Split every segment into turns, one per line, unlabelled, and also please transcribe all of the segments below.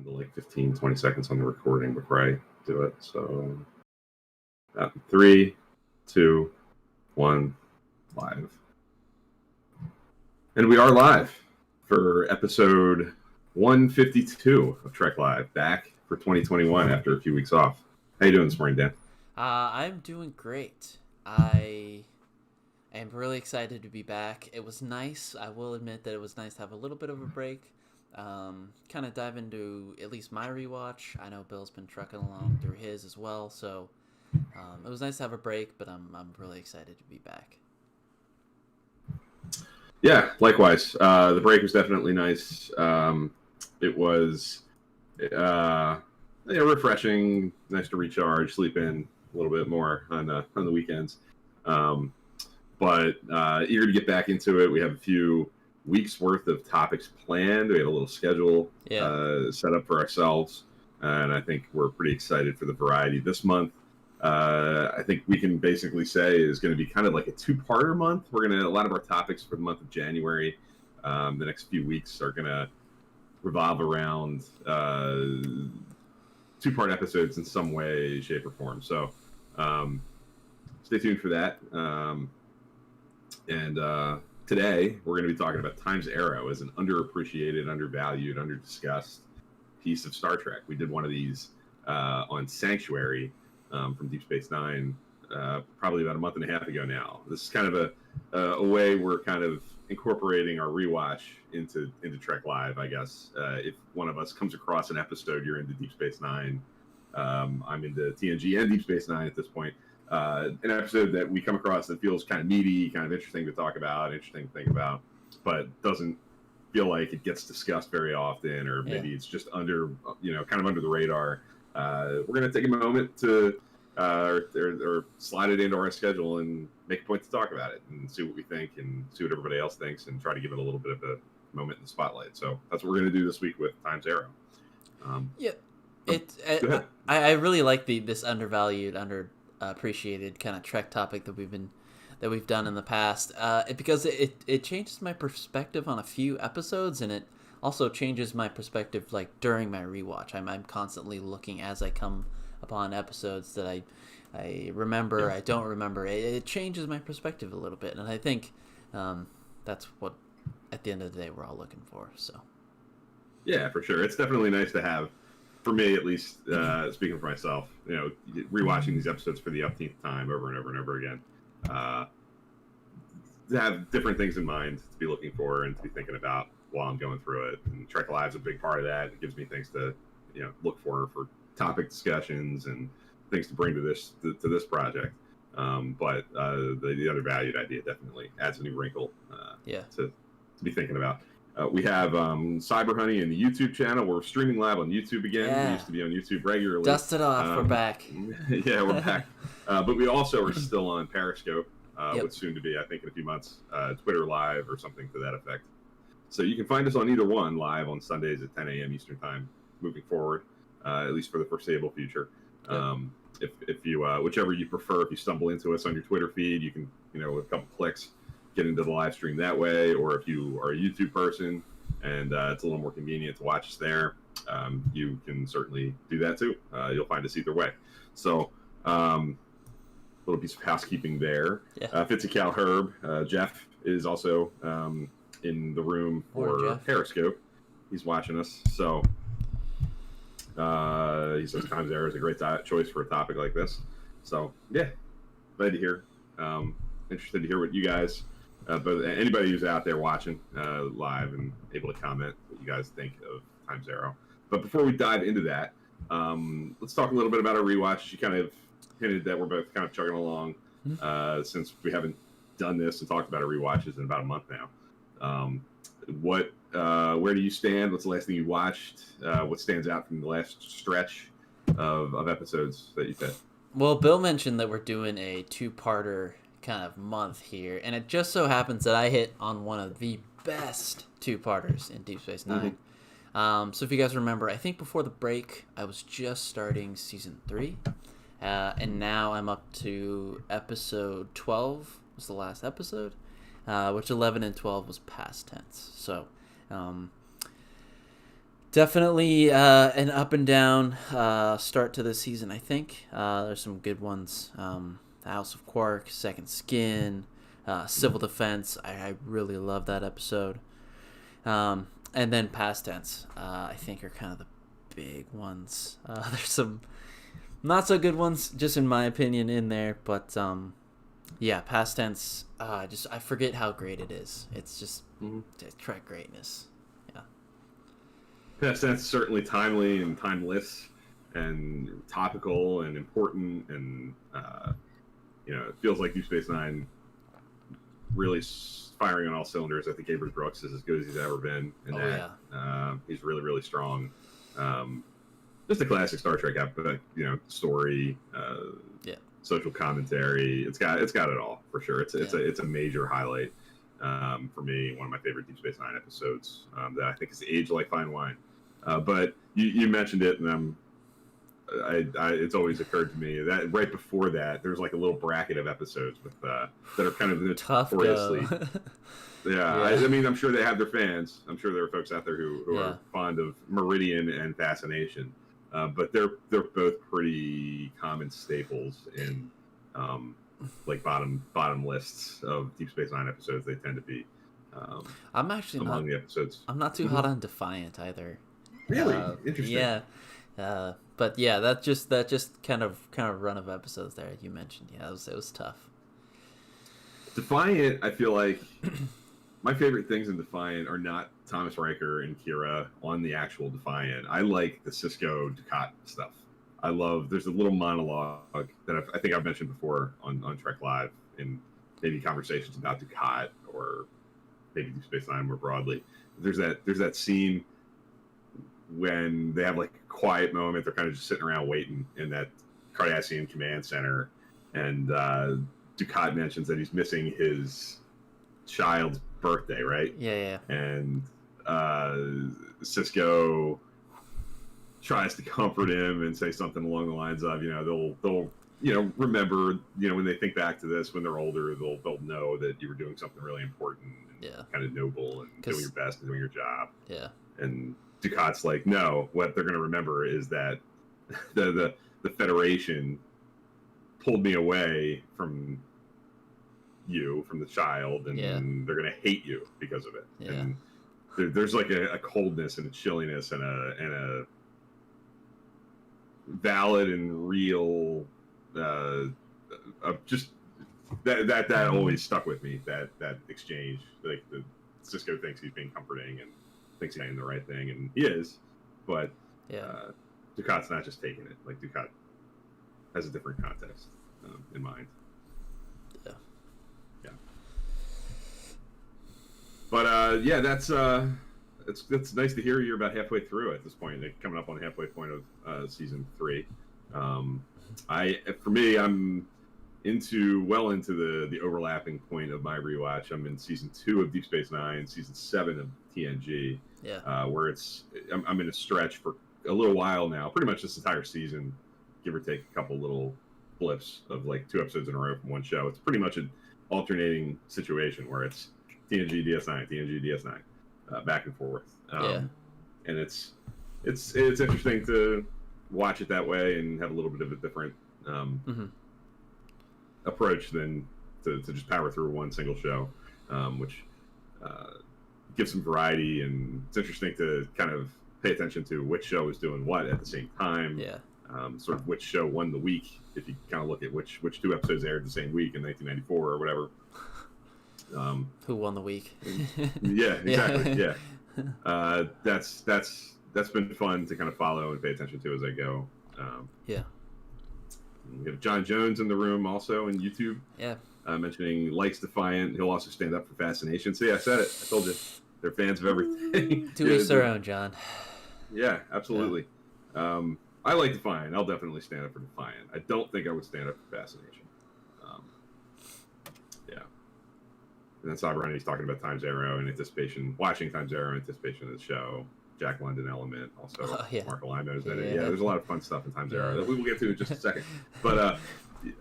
the like 15, 20 seconds on the recording before I do it. So 3, 2, 1, live. And we are live for episode 152 of Trek Live, back for 2021 after a few weeks off. How you doing this morning, Dan?
I'm doing great. I am really excited to be back. It was nice. I will admit that it was nice to have a little bit of a break. Kind of dive into at least my rewatch. I know Bill's been trucking along through his as well, so it was nice to have a break. But I'm really excited to be back.
Yeah, likewise. The break was definitely nice. It was refreshing, nice to recharge, sleep in a little bit more on the weekends. But eager to get back into it. We have a few weeks worth of topics planned. We have a little schedule set up for ourselves, and I think we're pretty excited for the variety this month. I think we can basically say is going to be kind of like a two-parter month. A lot of our topics for the month of January, the next few weeks are going to revolve around two-part episodes in some way, shape, or form. So stay tuned for that. And today we're going to be talking about Time's Arrow as an underappreciated, undervalued, underdiscussed piece of Star Trek. We did one of these on Sanctuary from Deep Space Nine probably about a month and a half ago now. This is kind of a way we're kind of incorporating our rewatch into Trek Live, I guess. If one of us comes across an episode, you're into Deep Space Nine. I'm into TNG and Deep Space Nine at this point. An episode that we come across that feels kind of meaty, kind of interesting to talk about, interesting to think about, but doesn't feel like it gets discussed very often, or maybe it's just under, kind of under the radar. We're going to take a moment to or slide it into our schedule and make a point to talk about it and see what we think and see what everybody else thinks and try to give it a little bit of a moment in the spotlight. So that's what we're going to do this week with Time's Arrow.
I really like this undervalued, underappreciated kind of Trek topic that we've done in the past, because it changes my perspective on a few episodes, and it also changes my perspective like during my rewatch. I'm constantly looking as I come upon episodes that I remember, I don't remember. It changes my perspective a little bit, and I think that's what at the end of the day we're all looking for. So
yeah, for sure, it's definitely nice to have, for me at least, speaking for myself, rewatching these episodes for the umpteenth time over and over and over again, to have different things in mind to be looking for and to be thinking about while I'm going through it. And Trek Live's a big part of that. It gives me things to look for topic discussions and things to bring to this project. But the undervalued idea definitely adds a new wrinkle to be thinking about. We have Cyber Honey and the YouTube channel. We're streaming live on YouTube again.
Yeah.
We used to be on YouTube regularly.
Dust it off. We're back.
Yeah, we're back. But we also are still on Periscope, with soon to be, I think in a few months, Twitter Live or something to that effect. So you can find us on either one, live on Sundays at 10 a.m. Eastern Time moving forward, at least for the foreseeable future. If you, whichever you prefer, if you stumble into us on your Twitter feed, you can, with a couple clicks, get into the live stream that way. Or if you are a YouTube person and it's a little more convenient to watch us there, you can certainly do that too. You'll find us either way. So little piece of housekeeping there. Fitzy Cal Herb, Jeff is also in the room for Periscope. He's watching us. So he says Time's Arrow is a great choice for a topic like this. So yeah, glad to hear. Interested to hear what you guys, but anybody who's out there watching live and able to comment what you guys think of Time's Arrow. But before we dive into that, let's talk a little bit about our rewatches. You kind of hinted that we're both kind of chugging along since we haven't done this and talked about our rewatches in about a month now. Where do you stand? What's the last thing you watched? What stands out from the last stretch of episodes that you picked?
Well, Bill mentioned that we're doing a two-parter kind of month here, and it just so happens that I hit on one of the best two-parters in Deep Space Nine. So if you guys remember, I think before the break, I was just starting season 3, and now I'm up to episode 12 was the last episode, which 11 and 12 was past tense. So Definitely an up and down start to the season, I think. There's some good ones. The House of Quark, Second Skin, Civil Defense. I really love that episode. And then Past Tense, I think, are kind of the big ones. There's some not so good ones, just in my opinion, in there. But yeah, Past Tense, I forget how great it is. It's just Trek greatness.
Past tense certainly timely and timeless and topical and important, and it feels like Deep Space Nine really firing on all cylinders. I think Avery Brooks is as good as he's ever been in he's really, really strong. Just a classic Star Trek epic, story, social commentary. It's got it all for sure. It's a major highlight for me. One of my favorite Deep Space Nine episodes that I think is aged like fine wine. But you mentioned it, and it's always occurred to me that right before that, there's like a little bracket of episodes with that are kind of notoriously. Yeah. I mean, I'm sure they have their fans. I'm sure there are folks out there who are fond of Meridian and Fascination, but they're both pretty common staples in like bottom lists of Deep Space Nine episodes. They tend to be.
I'm actually
among the episodes.
I'm not too hot on Defiant either.
Really interesting.
Yeah, but yeah, that just kind of run of episodes there you mentioned. Yeah, it was tough.
Defiant, I feel like my favorite things in Defiant are not Thomas Riker and Kira on the actual Defiant. I like the Cisco Dukat stuff. There's a little monologue that I think I've mentioned before on Trek Live in maybe conversations about Dukat or maybe Deep Space Nine more broadly. There's that scene when they have like a quiet moment. They're kind of just sitting around waiting in that Cardassian command center, and Dukat mentions that he's missing his child's birthday, right?
Yeah.
And Cisco tries to comfort him and say something along the lines of, they'll remember, when they think back to this when they're older, they'll know that you were doing something really important and kind of noble and doing your best and doing your job.
Yeah.
And Dukat's like, no, what they're going to remember is that the Federation pulled me away from you, from the child, and they're going to hate you because of it.
Yeah.
And there's like a coldness and a chilliness and a valid and real just that always stuck with me, that exchange. Like the Cisco thinks he's being comforting and thinks he's saying the right thing, and he is, but Dukat's not just taking it. Like Dukat has a different context in mind. Yeah. But that's nice to hear. You're about halfway through at this point. Coming up on the halfway point of season 3. For me, I'm well into the overlapping point of my rewatch. I'm in season 2 of Deep Space Nine, season 7 of TNG, where I'm in a stretch for a little while now, pretty much this entire season, give or take a couple little blips of like 2 episodes in a row from one show. It's pretty much an alternating situation where it's TNG DS9, TNG DS9, back and forth. And it's interesting to watch it that way and have a little bit of a different approach than to just power through one single show, which gives some variety, and it's interesting to kind of pay attention to which show is doing what at the same time. Sort of which show won the week, if you kind of look at which 2 episodes aired the same week in 1994 or whatever.
Who won the week?
Yeah, exactly. That's been fun to kind of follow and pay attention to as I go. We have John Jones in the room also in YouTube. Mentioning likes Defiant. He'll also stand up for Fascination. So I said it. I told you, they're fans of everything.
To each their own, John.
Yeah, absolutely. I like Defiant. I'll definitely stand up for Defiant. I don't think I would stand up for Fascination. And then Cyber Honey's talking about Times Arrow in anticipation, watching Times Arrow in anticipation of the show. Jack London element, also Mark Alimo's in it. There's a lot of fun stuff in Times Arrow that we will get to in just a second. But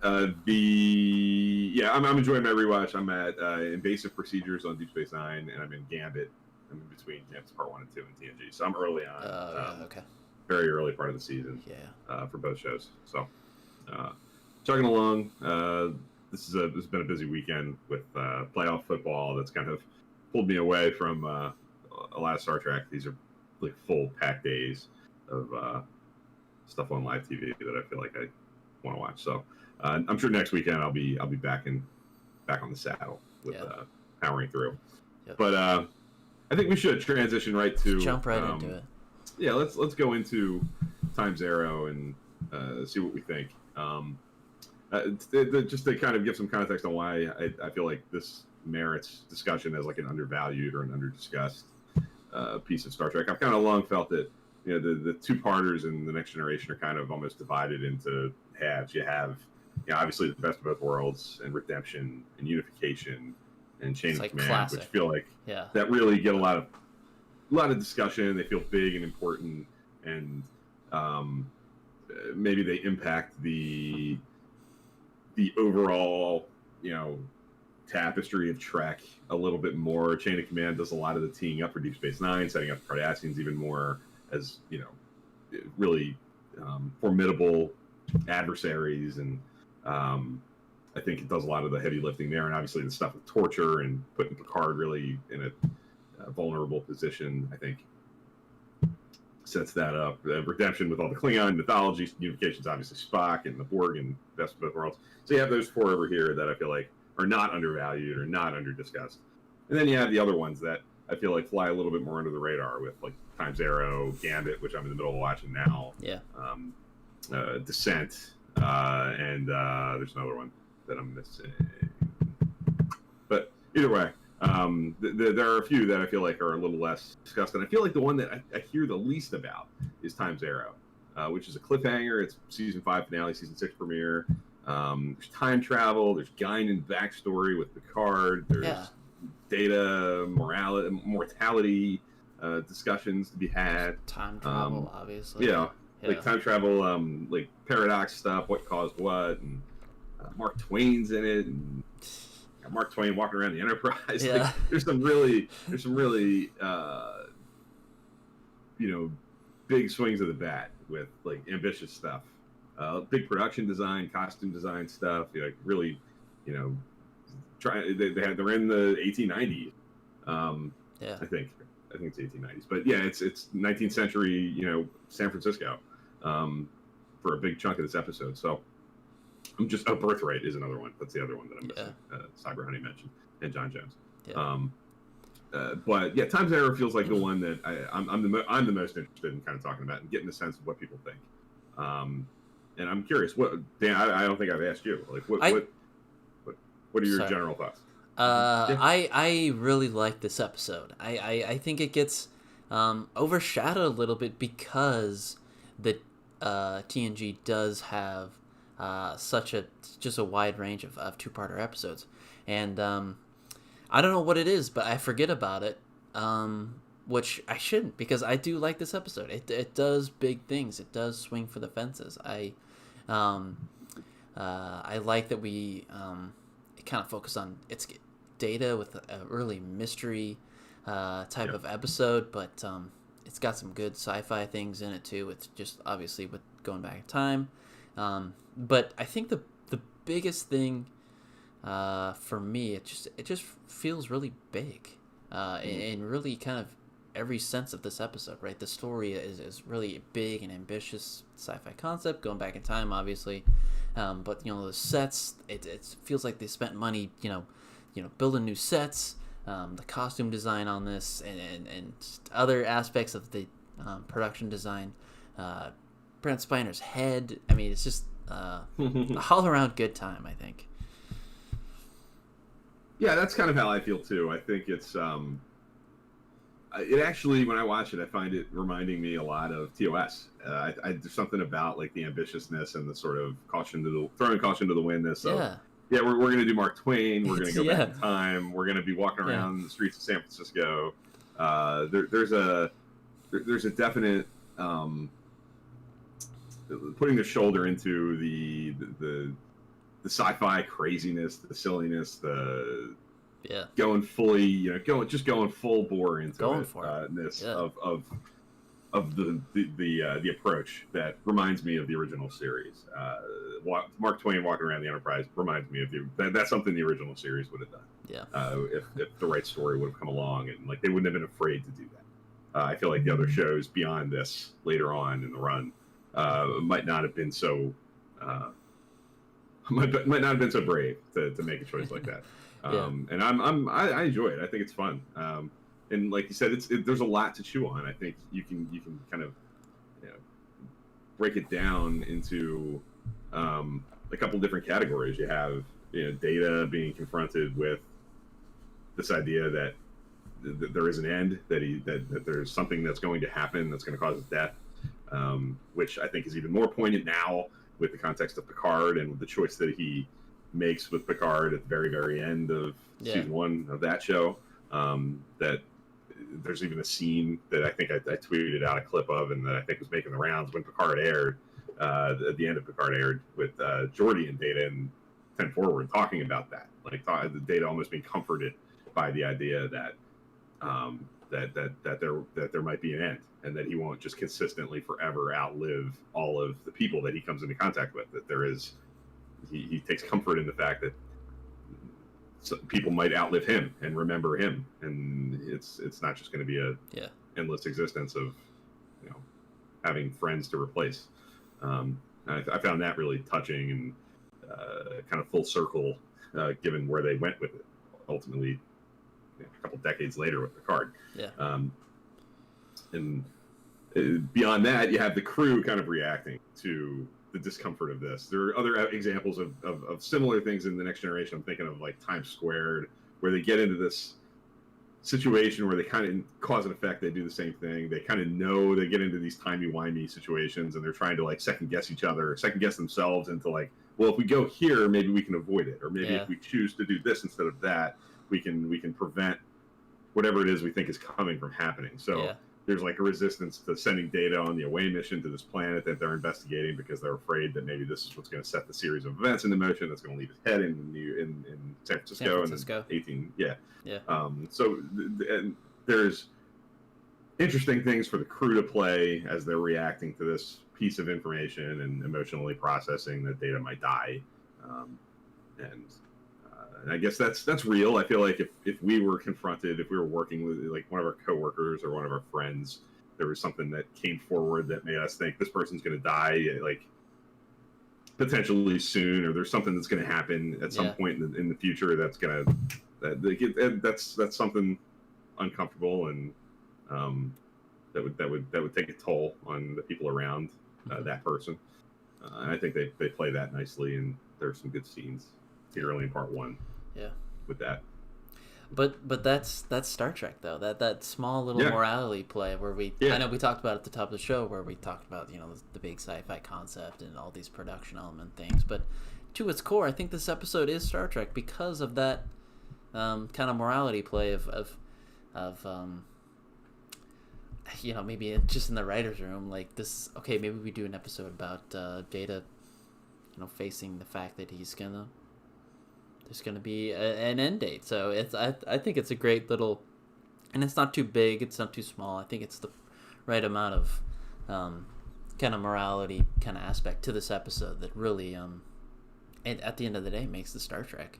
I'm enjoying my rewatch. I'm at Invasive Procedures on Deep Space Nine, and I'm in Gambit I'm in between camps part 1 and 2 in TNG, so I'm early on.
Okay.
Very early part of the season.
Yeah.
For both shows. So, chugging along. This has been a busy weekend with playoff football. That's kind of pulled me away from a lot of Star Trek. These are like full packed days of stuff on live TV that I feel like I want to watch. So, I'm sure next weekend I'll be back on the saddle with powering through.
Yep.
But I think we should transition right to
jump right into it.
Yeah, let's go into Time's Arrow and see what we think. Just to kind of give some context on why I feel like this merits discussion as like an undervalued or an underdiscussed piece of Star Trek. I've kind of long felt that the two-parters in The Next Generation are kind of almost divided into halves. You have obviously the best of both worlds and redemption and unification and chain of command,
classic.
which feel like that really get a lot of discussion. They feel big and important, and maybe they impact the overall tapestry of Trek a little bit more. Chain of Command does a lot of the teeing up for Deep Space Nine, setting up the Cardassians even more as really formidable adversaries, and I think it does a lot of the heavy lifting there, and obviously the stuff with torture and putting Picard really in a vulnerable position, I think sets that up. Redemption with all the Klingon mythology, unification's obviously Spock and the Borg and best of both worlds. So you have those four over here that I feel like are not undervalued or not underdiscussed. And then you have the other ones that I feel like fly a little bit more under the radar with like Time's Arrow, Gambit, which I'm in the middle of watching now.
Yeah.
Descent, and there's another one that I'm missing. But either way, there are a few that I feel like are a little less discussed, and I feel like the one that I hear the least about is Time's Arrow, which is a cliffhanger. It's season 5 finale, season 6 premiere. There's time travel. There's Guinan backstory with Picard. There's data, mortality discussions to be had.
Time travel, obviously.
Like time travel, like paradox stuff. What caused what? And Mark Twain's in it, and Mark Twain walking around the Enterprise.
Yeah.
Like, there's some really big swings of the bat with like ambitious stuff, big production design, costume design stuff. Like really, they're in the 1890s. I think it's 1890s, but yeah, it's 19th century, San Francisco, for a big chunk of this episode. So I'm just Birthright is another one. That's the other one that I'm missing. Cyber Honey mentioned, and John Jones. But yeah, Time's Arrow feels like the one that I'm the most interested in kind of talking about and getting a sense of what people think. And I'm curious, Dan, I don't think I've asked you. Like, what are your general thoughts?
I really like this episode. I think it gets overshadowed a little bit because the TNG does have such a wide range of two-parter episodes, and I don't know what it is, but I forget about it, which I shouldn't, because I do like this episode. It does big things. It does swing for the fences. I like that we kind of focus on its data with a really mystery type of episode, but it's got some good sci-fi things in it too. It's just obviously with going back in time. But I think the biggest thing for me, it just feels really big in really kind of every sense of this episode, right? The story is really big and ambitious sci-fi concept, going back in time, obviously. But the sets, it feels like they spent money, building new sets, the costume design on this, and other aspects of the production design. Brent Spiner's head. I mean, it's just a all-around good time, I think.
Yeah, that's kind of how I feel too. I think it's it actually, when I watch it, I find it reminding me a lot of TOS. There's something about like the ambitiousness and the sort of throwing caution to the wind. We're going to do Mark Twain. We're going to go back in time. We're going to be walking around the streets of San Francisco. There's a definite putting the shoulder into the sci-fi craziness, the silliness, the
Yeah.
going fully, going full bore into
Going for it. Yeah.
of the approach that reminds me of the original series. Mark Twain walking around the Enterprise reminds me of that's something the original series would have done.
Yeah.
If the right story would have come along, and like they wouldn't have been afraid to do that. I feel like the other shows beyond this later on in the run might not have been so might not have been so brave to make a choice like that.
Yeah.
And I enjoy it. I think it's fun. And like you said, there's a lot to chew on. I think you can kind of break it down into a couple different categories. You have Data being confronted with this idea that there is an end, that there's something that's going to happen that's going to cause his death, which I think is even more poignant now with the context of Picard and the choice that he makes with Picard at the very, very end of season 1 of that show. That there's even a scene that I think I tweeted out a clip of, and that I think was making the rounds when Picard aired, at the end of Picard aired, with Geordi and Data and 10 Forward talking about that. Like the Data almost being comforted by the idea that that there might be an end, and that he won't just consistently forever outlive all of the people that he comes into contact with. That there is, he takes comfort in the fact that people might outlive him and remember him, and it's not just going to be a endless existence of having friends to replace. I found that really touching and kind of full circle, given where they went with it ultimately a couple decades later with Picard. And beyond that, you have the crew kind of reacting to the discomfort of this. There are other examples of similar things in The Next Generation. I'm thinking of like Times Squared, where they get into this situation where they kind of cause and effect. They do the same thing. They kind of know, they get into these timey-wimey situations, and they're trying to like second guess each other, second guess themselves into like, well, if we go here, maybe we can avoid it, or maybe if we choose to do this instead of that, we can prevent whatever it is we think is coming from happening. So there's like a resistance to sending Data on the away mission to this planet that they're investigating, because they're afraid that maybe this is what's going to set the series of events into motion that's going to leave his head in San Francisco. And 18 so and there's interesting things for the crew to play as they're reacting to this piece of information and emotionally processing that Data might die. And I guess that's real. I feel like if we were confronted, if we were working with like one of our coworkers or one of our friends, there was something that came forward that made us think this person's going to die like potentially soon, or there's something that's going to happen at some point in the future that's going to that's something uncomfortable, and that would take a toll on the people around that person. And I think they play that nicely, and there's some good scenes, particularly in part 1. With that,
but that's Star Trek though. That small little morality play where I know we talked about at the top of the show, where we talked about the big sci-fi concept and all these production element things. But to its core, I think this episode is Star Trek because of that kind of morality play of maybe just in the writer's room, like this. Okay, maybe we do an episode about Data, facing the fact that there's gonna be an end date. So I think it's a great little, and it's not too big, it's not too small. I think it's the right amount of kind of morality kind of aspect to this episode that really and at the end of the day makes the Star Trek.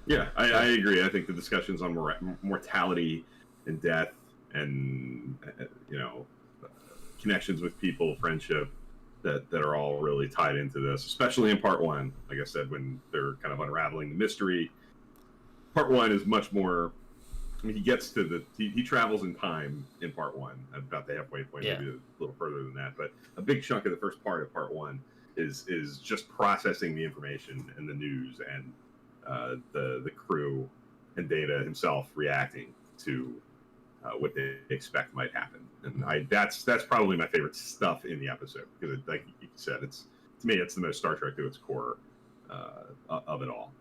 I agree. I think the discussions on mortality and death and connections with people, friendship, that are all really tied into this, especially in part 1. Like I said, when they're kind of unraveling the mystery, part 1 is much more. I mean, he gets to he travels in time in part 1, about the halfway point, maybe a little further than that. But a big chunk of the first part of part 1 is just processing the information and the news, and the crew and Data himself reacting to what they expect might happen. And that's probably my favorite stuff in the episode, because like you said, to me it's the most Star Trek to its core of it all.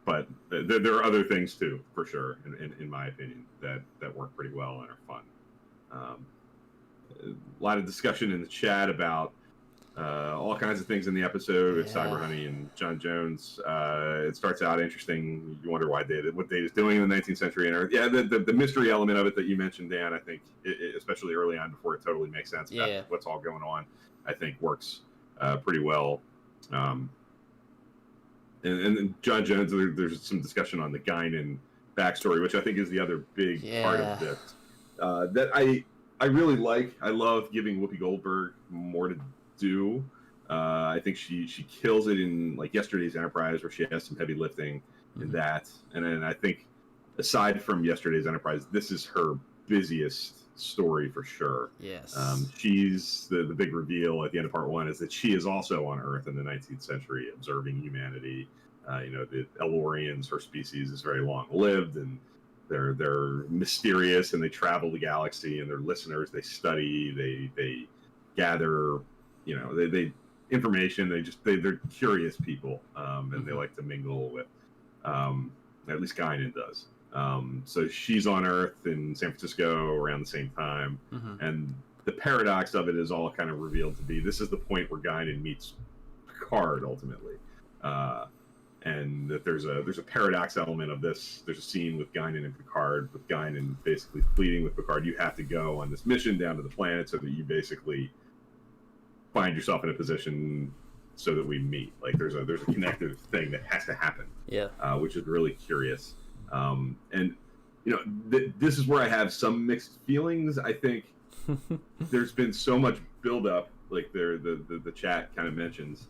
But there are other things too, for sure, in my opinion, that work pretty well and are fun. A lot of discussion in the chat about All kinds of things in the episode with
Yeah.
Cyber Honey and John Jones. It starts out interesting. You wonder what Data's doing in the 19th century and Earth. Yeah, the mystery element of it that you mentioned, Dan, I think, especially early on before it totally makes sense about
Yeah.
what's all going on, I think works pretty well. And John Jones, there's some discussion on the Guinan backstory, which I think is the other big part of this. That I really like. I love giving Whoopi Goldberg more to do. I think she kills it in like Yesterday's Enterprise, where she has some heavy lifting in that. And then I think aside from Yesterday's Enterprise, this is her busiest story for sure.
Yes.
She's the big reveal at the end of part 1 is that she is also on Earth in the 19th century, observing humanity. The Elorians, her species, is very long lived, and they're mysterious, and they travel the galaxy, and they're listeners. They study, they gather, they information. They're curious people, and they like to mingle with. At least Guinan does. So she's on Earth in San Francisco around the same time, and the paradox of it is all kind of revealed to be this is the point where Guinan meets Picard ultimately, and that there's a paradox element of this. There's a scene with Guinan and Picard, with Guinan basically pleading with Picard, you have to go on this mission down to the planet so that you basically find yourself in a position so that we meet. Like there's a connective thing that has to happen.
Yeah.
Which is really curious. And this is where I have some mixed feelings. I think there's been so much buildup, like the chat kind of mentions,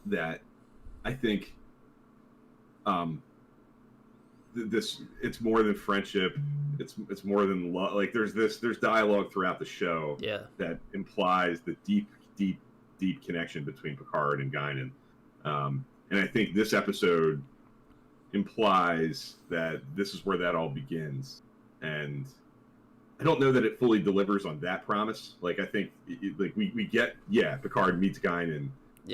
that I think this it's more than friendship. It's more than love. Like there's dialogue throughout the show that implies the deep connection between Picard and Guinan. And I think this episode implies that this is where that all begins. And I don't know that it fully delivers on that promise. Like I think we get Picard meets Guinan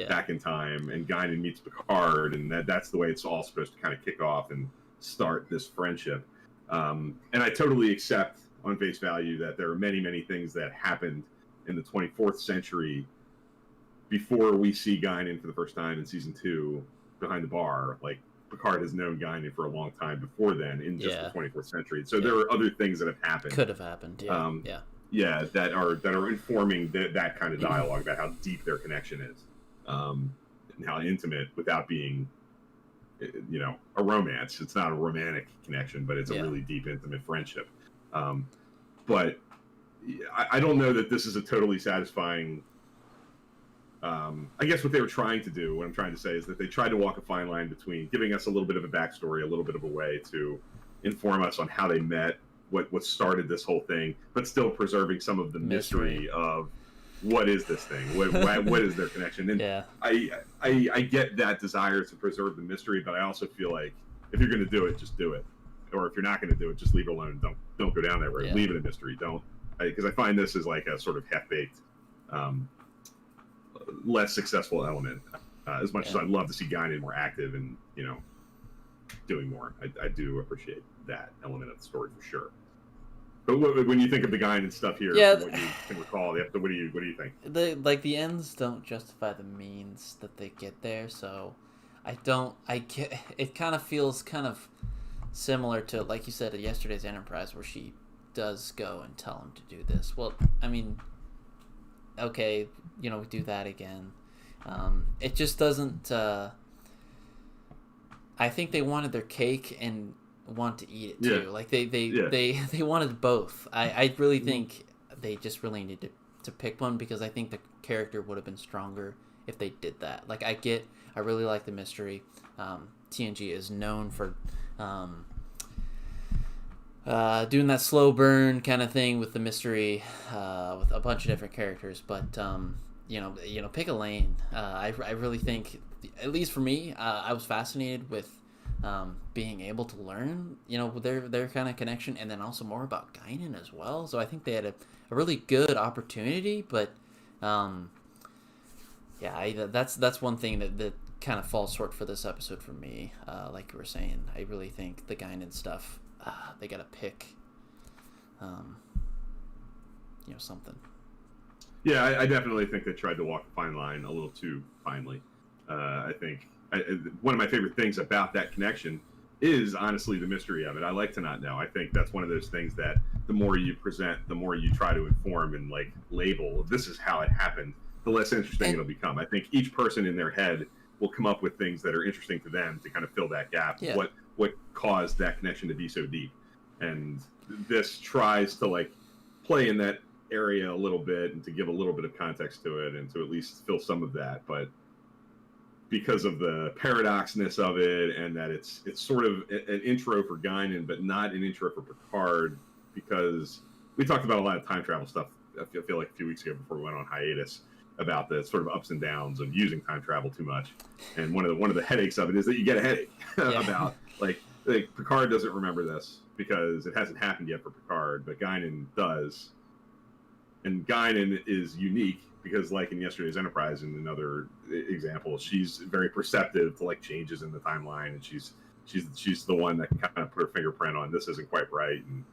back in time, and Guinan meets Picard, and that's the way it's all supposed to kind of kick off and start this friendship. And I totally accept on face value that there are many things that happened in the 24th century before we see Guinan for the first time in season 2 behind the bar. Like Picard has known Guinan for a long time before then in just the 24th century. So there are other things that have happened.
Could have happened.
That are informing that kind of dialogue about how deep their connection is, and how intimate, without being, a romance. It's not a romantic connection, but it's a really deep, intimate friendship. But I don't know that this is a totally satisfying. I guess what they were trying to do, what I'm trying to say, is that they tried to walk a fine line between giving us a little bit of a backstory, a little bit of a way to inform us on how they met, what started this whole thing, but still preserving some of the mystery of what is this thing, what is their connection. And I get that desire to preserve the mystery, but I also feel like if you're going to do it, just do it, or if you're not going to do it, just leave it alone. Don't go down that road. Leave it a mystery. Because I find this is like a sort of half-baked, less successful element. As much as I'd love to see Guinan more active and doing more, I do appreciate that element of the story for sure. But when you think of the Guinan stuff here, what you can recall, what do you think?
The ends don't justify the means that they get there, so I get it. Kind of feels kind of similar to, like you said, Yesterday's Enterprise, where she does go and tell him to do this. Well, I mean, okay, we do that again. It just doesn't. I think they wanted their cake and want to eat it too. Like they wanted both. I really think they just really needed to pick one, because I think the character would have been stronger if they did that. Like I really like the mystery. TNG is known for doing that slow burn kind of thing with the mystery, with a bunch of different characters. But pick a lane. I really think, at least for me, I was fascinated with being able to learn, their kind of connection, and then also more about Guinan as well. So I think they had a really good opportunity, but that's one thing that kind of falls short for this episode for me. Like you were saying, I really think the Guinan stuff, they got to pick, something.
Yeah, I definitely think they tried to walk the fine line a little too finely. I think one of my favorite things about that connection is honestly the mystery of it. I like to not know. I think that's one of those things that the more you present, the more you try to inform and like label, this is how it happened, the less interesting
And
it'll become. I think each person in their head will come up with things that are interesting to them to kind of fill that gap.
yeah,
What caused that connection to be so deep? And this tries to like play in that area a little bit and to give a little bit of context to it and to at least fill some of that. But because of the paradoxness of it and that it's sort of an intro for Guinan, but not an intro for Picard, because we talked about a lot of time travel stuff. I feel like a few weeks ago before we went on hiatus about the sort of ups and downs of using time travel too much. And one of the headaches of it is that you get a headache about like Picard doesn't remember this because it hasn't happened yet for Picard, but Guinan does. And Guinan is unique because, like in yesterday's Enterprise, in another example, she's very perceptive to like changes in the timeline, and she's the one that can kind of put her fingerprint on this isn't quite right, and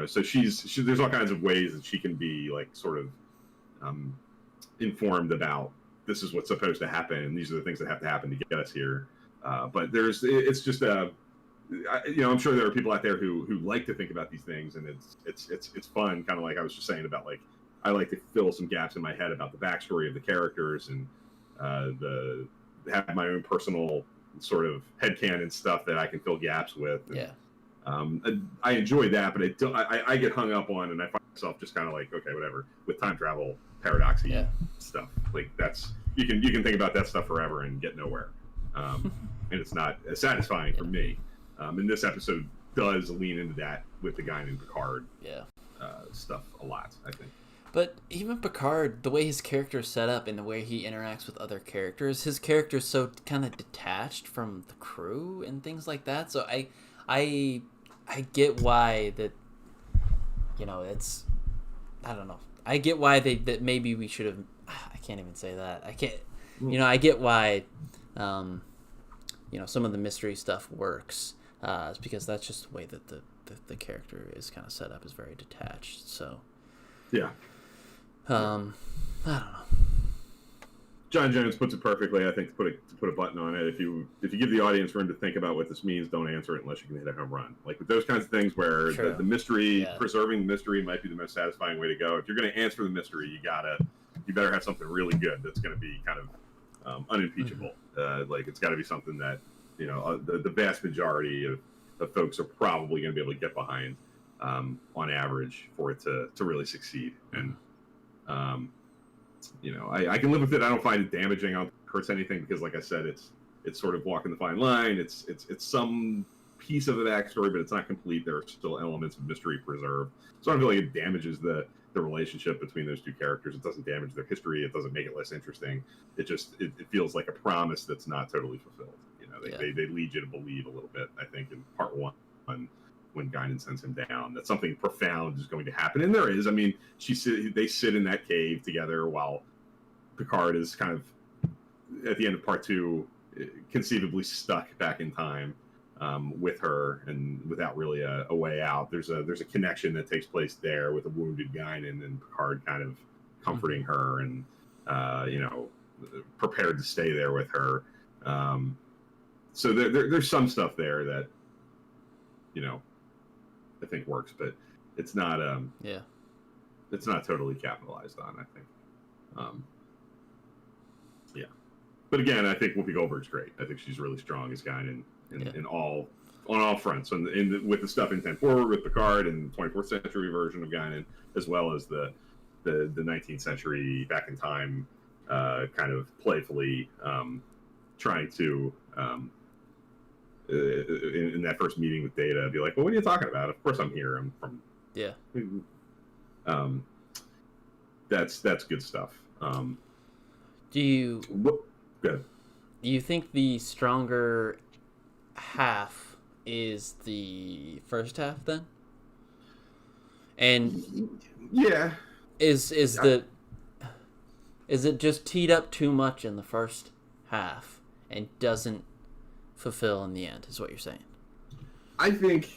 so there's all kinds of ways that she can be like sort of informed about this is what's supposed to happen, and these are the things that have to happen to get us here. But it's just I'm sure there are people out there who like to think about these things, and it's fun. Kind of like I was just saying about like I like to fill some gaps in my head about the backstory of the characters and have my own personal sort of headcanon stuff that I can fill gaps with. And, I enjoy that, but I get hung up on, and I find myself just kind of like, okay, whatever. With time travel, paradoxy stuff, like that's you can think about that stuff forever and get nowhere, and it's not as satisfying for me. And this episode does lean into that with the Guinan and Picard stuff a lot, I think.
But even Picard, the way his character is set up and the way he interacts with other characters, his character is so kind of detached from the crew and things like that. So I get why that, it's, I don't know. I get why that maybe we should have, I can't even say that. I can't, I get why, some of the mystery stuff works. It's because that's just the way that the character is kind of set up, is very detached. So,
yeah.
I don't know.
John Jones puts it perfectly. I think to put a button on it, if you give the audience room to think about what this means, don't answer it unless you can hit a home run. Like with those kinds of things where the mystery, preserving the mystery might be the most satisfying way to go. If you're going to answer the mystery, you better have something really good that's going to be kind of unimpeachable. Like it's got to be something that the vast majority of folks are probably going to be able to get behind on average for it to really succeed. And I can live with it. I don't find it damaging. I don't think it hurts anything because, like I said, it's sort of walking the fine line. It's some piece of the backstory, but it's not complete. There are still elements of mystery preserved. So I don't feel like it damages the relationship between those two characters. It doesn't damage their history. It doesn't make it less interesting. It just it feels like a promise that's not totally fulfilled. They lead you to believe a little bit, I think, in part one when Guinan sends him down, that something profound is going to happen. And there is. I mean, they sit in that cave together while Picard is kind of, at the end of part two, conceivably stuck back in time with her and without really a way out. There's a connection that takes place there with a wounded Guinan and Picard kind of comforting her and, prepared to stay there with her. So there's some stuff there that, I think works, but it's not it's not totally capitalized on, I think. But again, I think Whoopi Goldberg's great. I think she's really strong as Guinan in all on all fronts, with the stuff in 10 Forward with Picard and the 24th century version of Guinan, as well as the 19th century back in time kind of playfully trying to in that first meeting with Data, be like, well, what are you talking about? Of course I'm here. I'm from...
Yeah.
That's good stuff.
Do you...
Good.
Do you think the stronger half is the first half, then? And...
Yeah.
Is it just teed up too much in the first half and doesn't fulfill in the end, is what you're saying?
I think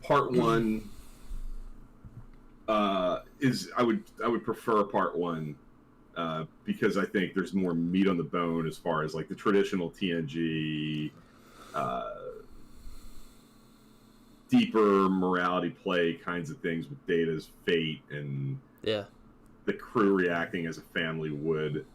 part one is I would prefer part one, because I think there's more meat on the bone as far as like the traditional TNG, uh, deeper morality play kinds of things with Data's fate and
Yeah.
the crew reacting as a family would.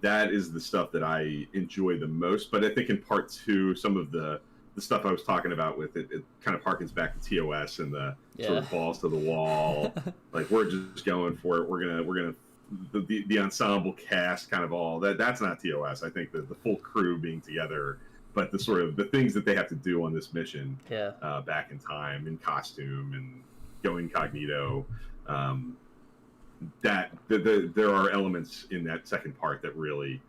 That is the stuff that I enjoy the most. But I think in part two, some of the stuff I was talking about with it kind of harkens back to TOS and the sort
Yeah.
of balls to the wall. Like we're just going for it. We're gonna the ensemble cast kind of all that's not TOS. I think the full crew being together, but the sort of the things that they have to do on this mission,
Yeah.
back in time in costume and go incognito. That there are elements in that second part that really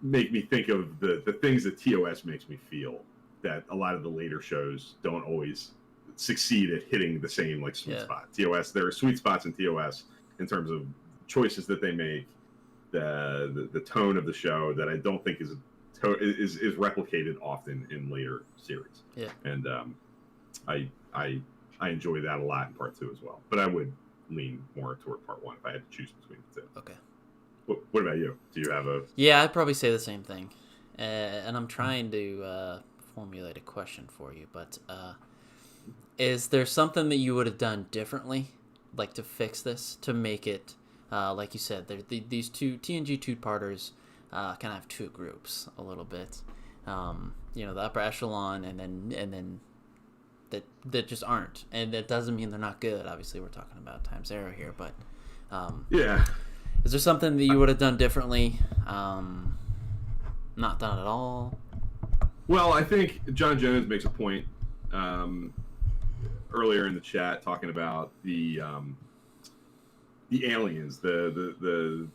make me think of the things that TOS makes me feel that a lot of the later shows don't always succeed at hitting the same like sweet spot. TOS, there are sweet spots in TOS in terms of choices that they make, the tone of the show that I don't think is replicated often in later series.
Yeah.
And I enjoy that a lot in part two as well. But I would lean more toward part one if I had to choose between the two.
Okay.
What about you? Do you have a...
Yeah, I'd probably say the same thing. And I'm trying to formulate a question for you, but is there something that you would have done differently, like to fix this, to make it, like you said, these two TNG two-parters kind of have two groups a little bit. The upper echelon and then that just aren't. And that doesn't mean they're not good. Obviously, we're talking about Times Arrow here, but...
yeah.
Is there something that you would have done differently? Not done at all?
Well, I think John Jones makes a point earlier in the chat talking about the aliens, the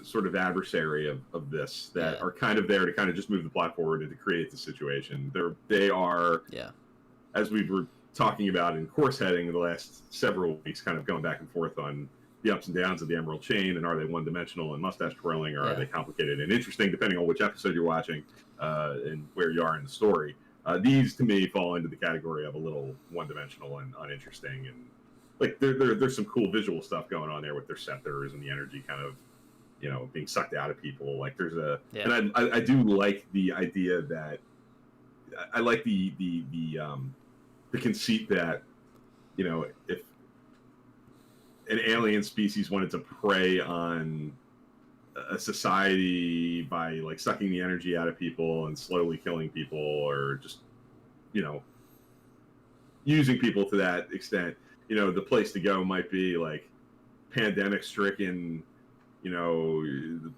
sort of adversary of this that are kind of there to kind of just move the plot forward and to create the situation. They are, as we were talking about in course heading the last several weeks, kind of going back and forth on the ups and downs of the Emerald Chain, and are they one-dimensional and mustache twirling, or are they complicated and interesting, depending on which episode you're watching and where you are in the story. These, to me, fall into the category of a little one-dimensional and uninteresting, and like there's some cool visual stuff going on there with their scepters and the energy kind of, being sucked out of people. Like there's and I do like the idea that I like the conceit that, if an alien species wanted to prey on a society by like sucking the energy out of people and slowly killing people, or just, using people to that extent, the place to go might be like pandemic stricken, in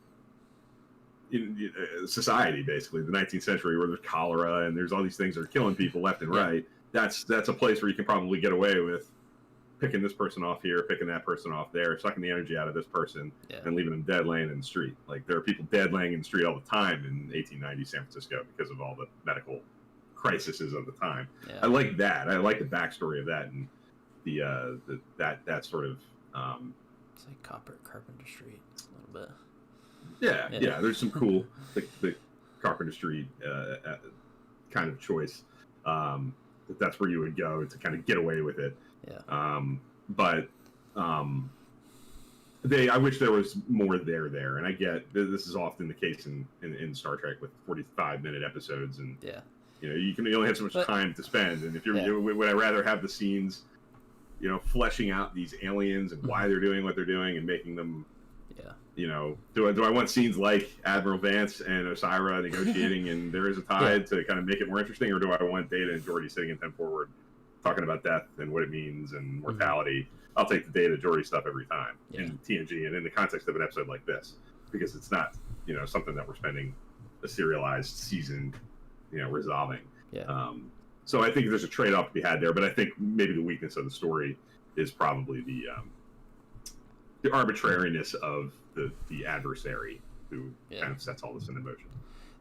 society, basically the 19th century, where there's cholera and there's all these things that are killing people left and right. That's a place where you can probably get away with picking this person off here, picking that person off there, sucking the energy out of this person, and leaving them dead laying in the street. Like there are people dead laying in the street all the time in 1890 San Francisco because of all the medical crises of the time. I like that. I like the backstory of that, and that sort of
it's like Carpenter Street a little bit.
Yeah. There's some cool the Carpenter Street kind of choice. That's where you would go to kind of get away with it. But I wish there was more there, and I get this is often the case in Star Trek with 45-minute episodes, and you only have so much time to spend, and if would I rather have the scenes, fleshing out these aliens and why they're doing what they're doing and making them, do I want scenes like Admiral Vance and Osira negotiating and there is a tide to kind of make it more interesting, or do I want Data and Geordi sitting in 10 forward talking about death and what it means and mortality? I'll take the Data Geordi stuff every time in TNG and in the context of an episode like this, because it's not, something that we're spending a serialized season, resolving. So I think there's a trade-off to be had there, but I think maybe the weakness of the story is probably the arbitrariness of the adversary who kind of sets all this into motion.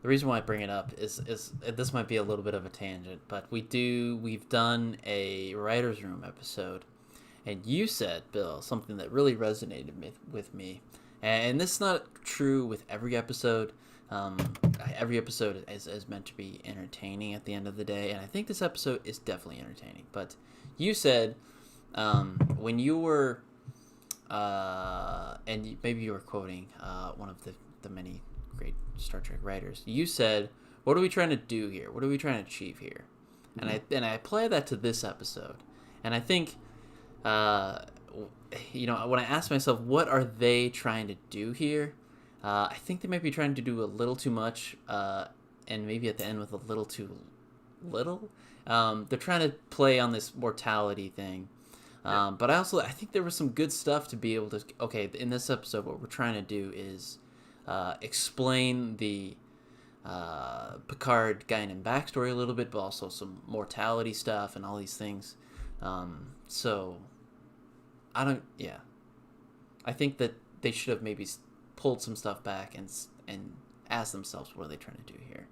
The reason why I bring it up is this might be a little bit of a tangent, but we've done a writer's room episode, and you said, Bill, something that really resonated with me, and this is not true with every episode. Every episode is meant to be entertaining at the end of the day, and I think this episode is definitely entertaining. But you said when you were, and maybe you were quoting one of the many great Star Trek writers. You said, "What are we trying to do here? What are we trying to achieve here?" Mm-hmm. And I apply that to this episode, and I think, when I ask myself, what are they trying to do here? I think they might be trying to do a little too much, and maybe at the end with a little too little. They're trying to play on this mortality thing. But I think there was some good stuff to be able to, okay, in this episode, what we're trying to do is explain the Picard Guinan backstory a little bit, but also some mortality stuff and all these things. So, I think that they should have maybe pulled some stuff back and asked themselves, what are they trying to do here?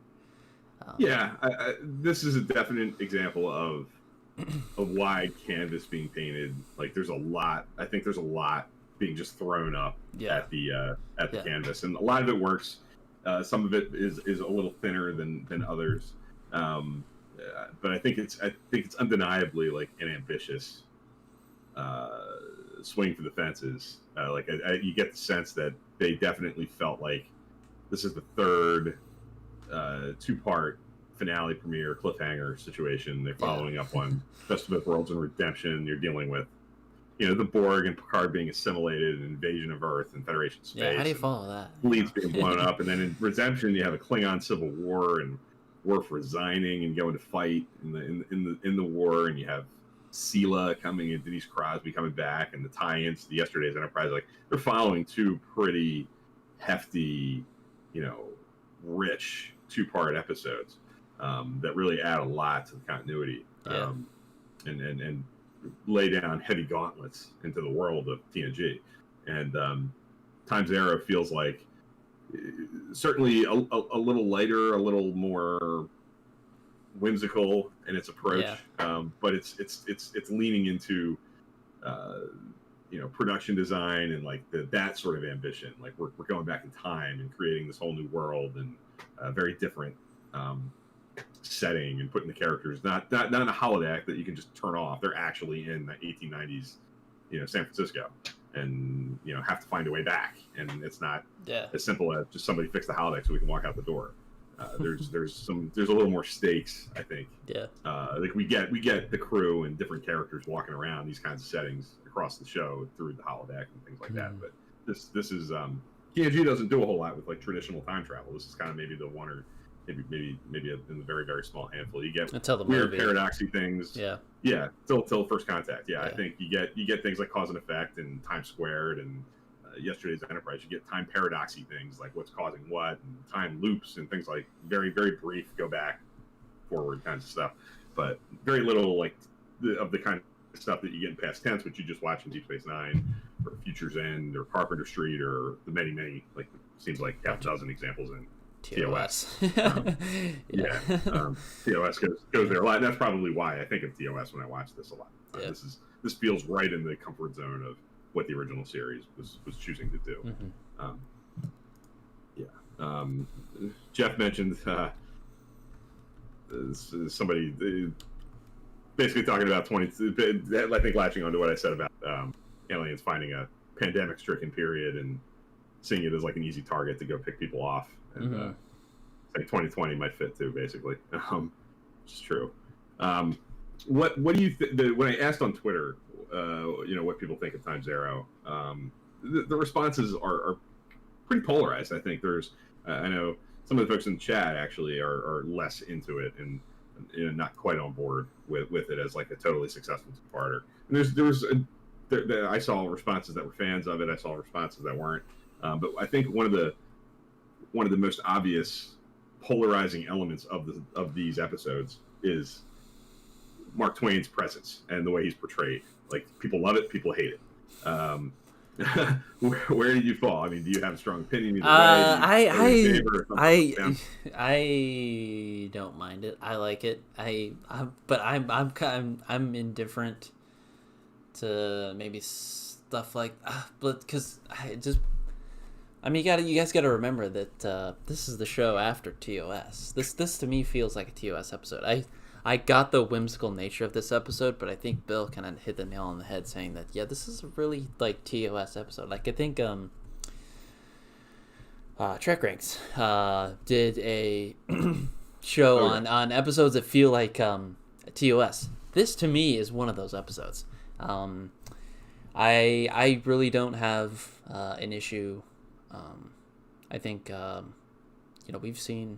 This is a definite example of a wide canvas being painted. Like there's a lot being just thrown up at the canvas, and a lot of it works. Some of it is a little thinner than others, but I think it's undeniably like an ambitious swing for the fences. You get the sense that they definitely felt like this is the third two-part finale premiere cliffhanger situation. They're following up on Best of Both Worlds and Redemption. You're dealing with, the Borg and Picard being assimilated, an invasion of Earth and Federation space.
Yeah, how do you follow that?
Fleets being blown up, and then in Redemption you have a Klingon civil war and Worf resigning and going to fight in the war, and you have Sela coming and Denise Crosby coming back, and the tie-ins to yesterday's Enterprise. Like they're following two pretty hefty, rich two-part episodes that really add a lot to the continuity and lay down heavy gauntlets into the world of TNG. And Time's Arrow feels like certainly a little lighter, a little more whimsical in its approach, but it's leaning into production design and like that sort of ambition. Like we're going back in time and creating this whole new world and a very different setting, and putting the characters not in a holodeck that you can just turn off. They're actually in the 1890s, San Francisco, and have to find a way back. And it's not as simple as just somebody fix the holodeck so we can walk out the door. There's a little more stakes, I think. Like we get the crew and different characters walking around these kinds of settings across the show through the holodeck and things like that. But this is TNG doesn't do a whole lot with like traditional time travel. This is kind of maybe the one, or maybe in the very, very small handful. You get weird paradoxy things. Till First Contact. I think you get things like cause and effect and time squared, and yesterday's Enterprise. You get time paradoxy things like what's causing what, and time loops and things like very, very brief go back forward kinds of stuff, but very little like of the kind of stuff that you get in past tense, which you just watch in Deep Space Nine or Future's End or Carpenter Street or the many like seems like half a dozen examples in TOS. TOS goes there a lot, and that's probably why I think of TOS when I watch this a lot. This feels right in the comfort zone of what the original series was choosing to do. Jeff mentioned somebody basically talking about I think latching on to what I said about aliens finding a pandemic-stricken period and seeing it as like an easy target to go pick people off. And I think 2020 might fit too, basically, which is true. What do you think? When I asked on Twitter, what people think of Time's Arrow, the responses are pretty polarized. I think there's, I know some of the folks in the chat actually are less into it and not quite on board with it as like a totally successful two-parter. And I saw responses that were fans of it. I saw responses that weren't. But I think one of the most obvious polarizing elements of these episodes is Mark Twain's presence and the way he's portrayed. Like people love it, people hate it. Where do you fall? I mean, do you have a strong opinion either way?
I don't mind it. I like it. But I'm indifferent to maybe stuff like, but because you guys got to remember that this is the show after TOS. This to me feels like a TOS episode. I got the whimsical nature of this episode, but I think Bill kind of hit the nail on the head saying that this is a really like TOS episode. Like I think Trek Ranks did a show on episodes that feel like TOS. This to me is one of those episodes. I really don't have an issue. I think we've seen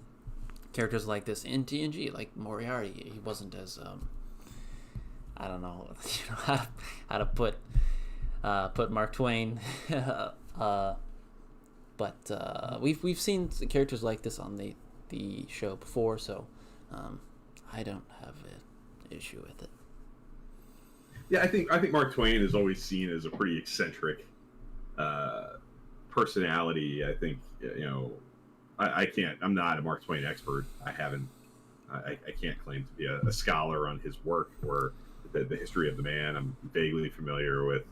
characters like this in TNG, like Moriarty. He wasn't as I don't know, how to put Mark Twain, but we've seen characters like this on the show before, so I don't have an issue with it.
Yeah, I think Mark Twain is always seen as a pretty eccentric personality. I think I'm not a Mark Twain expert. I can't claim to be a scholar on his work or the history of the man. I'm vaguely familiar with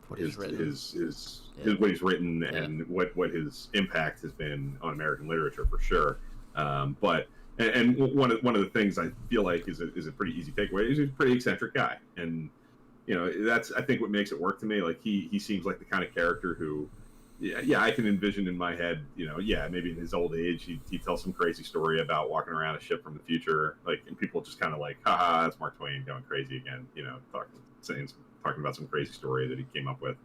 what he's written and what his impact has been on American literature for sure. But one of the things I feel like is a pretty easy takeaway is he's a pretty eccentric guy, and that's I think what makes it work to me. Like he seems like the kind of character who, I can envision in my head, maybe in his old age he tells some crazy story about walking around a ship from the future, like, and people just kind of like, haha, that's Mark Twain going crazy again, talking about some crazy story that he came up with.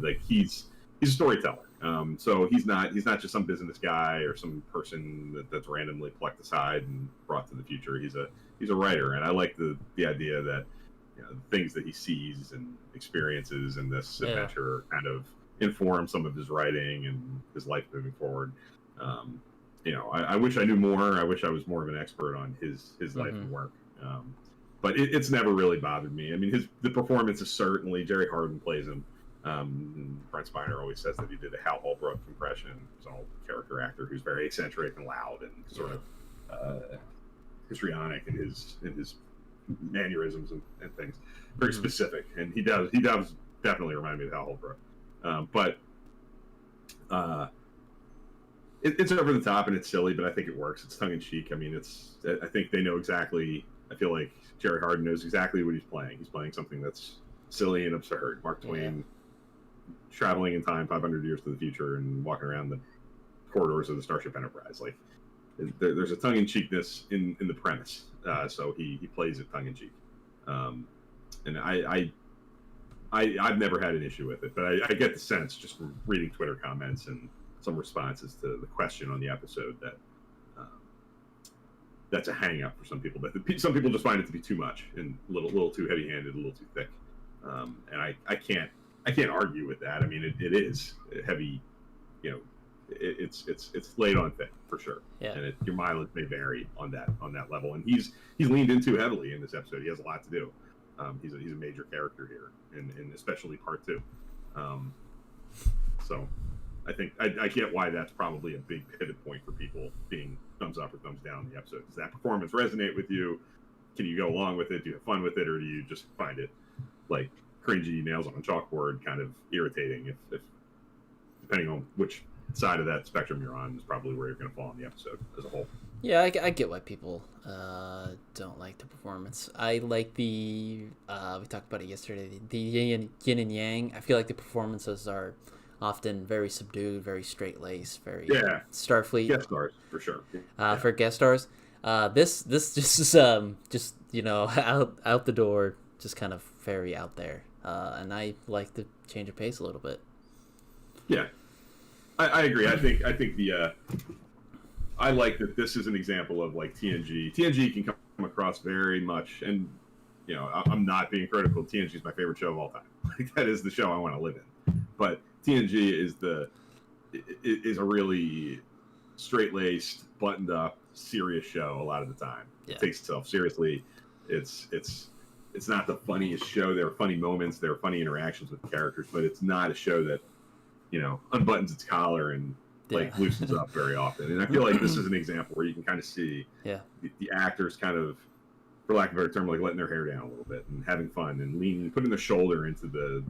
Like he's a storyteller. So he's not just some business guy or some person that's randomly plucked aside and brought to the future. He's a writer, and I like the idea that the things that he sees and experiences in this adventure kind of inform some of his writing and his life moving forward. I wish I knew more. I wish I was more of an expert on his life and work. But it's never really bothered me. I mean, the performance is certainly, Jerry Hardin plays him. Brent Spiner always says that he did a Hal Holbrook impression. He's all character actor who's very eccentric and loud and sort of histrionic in his mannerisms and things. Very specific, and he does definitely remind me of Hal Holbrook. But it's over the top and it's silly, but I think it works. It's tongue in cheek. I mean, I think they know exactly. I feel like Jerry Hardin knows exactly what he's playing. He's playing something that's silly and absurd. Mark Twain traveling in time 500 years to the future and walking around the corridors of the Starship Enterprise. Like there's a tongue in cheekness in the premise. So he plays it tongue in cheek. And I've never had an issue with it, but I get the sense just from reading Twitter comments and some responses to the question on the episode that that's a hang up for some people. But some people just find it to be too much and a little too heavy-handed, a little too thick. And I can't argue with that. I mean, it is heavy. It's laid on thick for sure. Yeah. And your mileage may vary on that level. And he's leaned into heavily in this episode. He has a lot to do. He's a major character here, and especially part 2. So I think I get why that's probably a big pivot point for people being thumbs up or thumbs down in the episode. Does that performance resonate with you? Can you go along with it? Do you have fun with it, or do you just find it like cringy, nails on a chalkboard, kind of irritating? If depending on which side of that spectrum you're on, is probably where you're going to fall in the episode as a whole.
Yeah, I get why people don't like the performance. I like we talked about it yesterday, the yin and yang. I feel like the performances are often very subdued, very straight-laced, very Starfleet.
Guest stars, for sure.
For guest stars. This just is just out the door, just kind of very out there. And I like the change of pace a little bit.
Yeah. I agree. I think I like that this is an example of like TNG. TNG can come across very much, and I'm not being critical. TNG is my favorite show of all time. Like that is the show I want to live in. But TNG is a really straight-laced, buttoned-up, serious show a lot of the time. Yeah. It takes itself seriously. It's not the funniest show. There are funny moments, there are funny interactions with the characters, but it's not a show that unbuttons its collar and loosens up very often. And I feel like this is an example where you can kind of see the actors kind of, for lack of a better term, like letting their hair down a little bit and having fun and putting their shoulder into the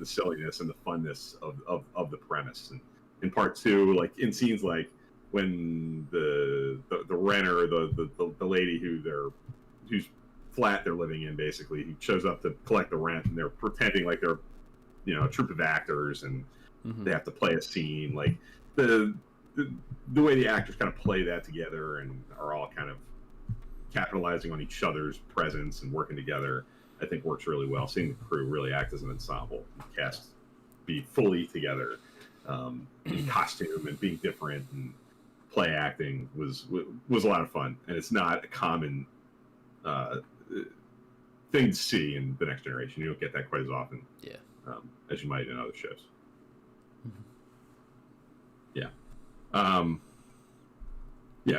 silliness and the funness of the premise. And in part 2, like in scenes like when the renter, the lady whose flat they're living in, basically, he shows up to collect the rent, and they're pretending like they're, a troupe of actors, and they have to play a scene. Like the way the actors kind of play that together and are all kind of capitalizing on each other's presence and working together, I think works really well. Seeing the crew really act as an ensemble, the cast be fully together, in costume and being different and play acting was a lot of fun. And it's not a common thing to see in The Next Generation. You don't get that quite as often, as you might in other shows.